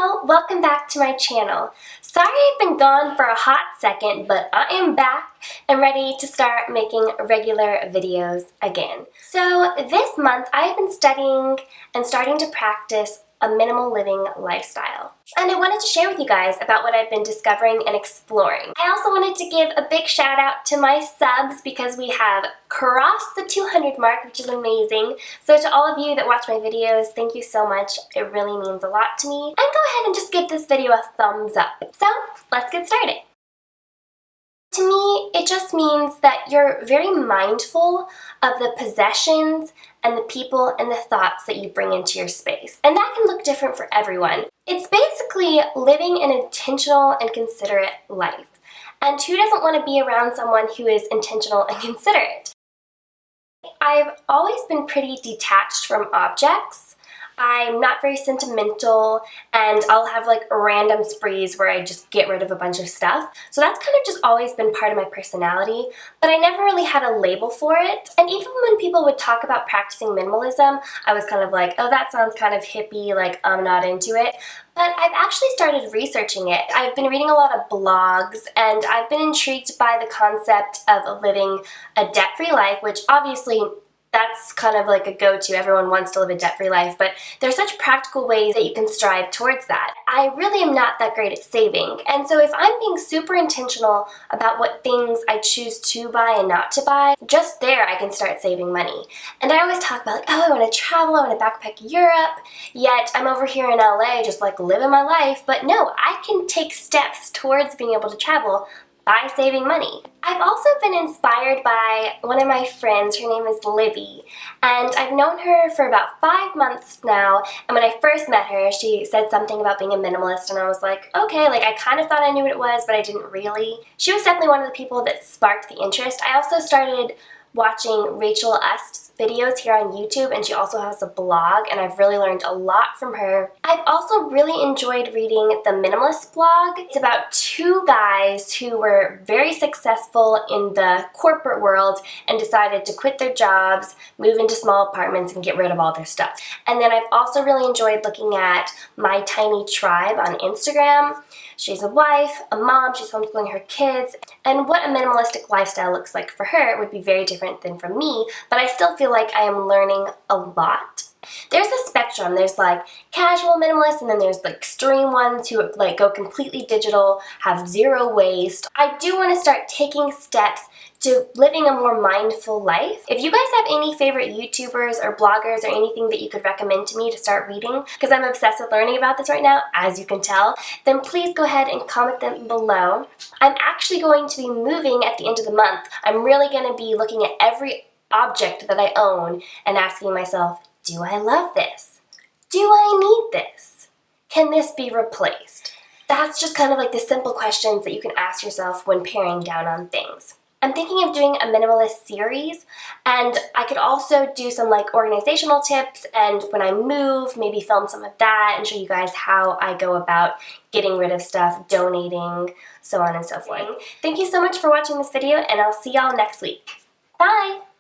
y'all, welcome back to my channel. Sorry I've been gone for a hot second, but I am back and ready to start making regular videos again. So this month I have been studying and starting to practice a minimal living lifestyle. And I wanted to share with you guys about what I've been discovering and exploring. I also wanted to give a big shout out to my subs because we have crossed the 200 mark, which is amazing. So to all of you that watch my videos, thank you so much. It really means a lot to me. And go ahead and just give this video a thumbs up. So let's get started. To me, it just means that you're very mindful of the possessions and the people and the thoughts that you bring into your space. And that can look different for everyone. It's basically living an intentional and considerate life. And who doesn't want to be around someone who is intentional and considerate? I've always been pretty detached from objects. I'm not very sentimental, and I'll have like random sprees where I just get rid of a bunch of stuff. So that's kind of just always been part of my personality, but I never really had a label for it. And even when people would talk about practicing minimalism, I was kind of like, oh, that sounds kind of hippie, like I'm not into it. But I've actually started researching it. I've been reading a lot of blogs, and I've been intrigued by the concept of living a debt-free life, which obviously that's kind of like a go-to. Everyone wants to live a debt-free life, but there's such practical ways that you can strive towards that. I really am not that great at saving, and so if I'm being super intentional about what things I choose to buy and not to buy, just there I can start saving money. And I always talk about like, oh, I want to travel, I want to backpack Europe, yet I'm over here in LA just like living my life. But no, I can take steps towards being able to travel by saving money. I've also been inspired by one of my friends. Her name is Libby, and I've known her for about 5 months now. And when I first met her, she said something about being a minimalist, and I was like, okay, like I kind of thought I knew what it was, but I didn't really. She was definitely one of the people that sparked the interest. I also started watching Rachel Ust's videos here on YouTube, and she also has a blog, and I've really learned a lot from her. I've also really enjoyed reading the Minimalist blog. It's about two guys who were very successful in the corporate world and decided to quit their jobs, move into small apartments, and get rid of all their stuff. And then I've also really enjoyed looking at My Tiny Tribe on Instagram. She's a wife, a mom, she's homeschooling her kids, and what a minimalistic lifestyle looks like for her would be very different than for me, but I still feel like I am learning a lot. There's a spectrum. There's like casual minimalists, and then there's the extreme ones who like go completely digital, have zero waste. I do want to start taking steps to living a more mindful life. If you guys have any favorite YouTubers or bloggers or anything that you could recommend to me to start reading, because I'm obsessed with learning about this right now, as you can tell, then please go ahead and comment them below. I'm actually going to be moving at the end of the month. I'm really going to be looking at every object that I own and asking myself, do I love this? Do I need this? Can this be replaced? That's just kind of like the simple questions that you can ask yourself when paring down on things. I'm thinking of doing a minimalist series, and I could also do some like organizational tips, and when I move, maybe film some of that and show you guys how I go about getting rid of stuff, donating, so on and so forth. Thank you so much for watching this video, and I'll see y'all next week. Bye!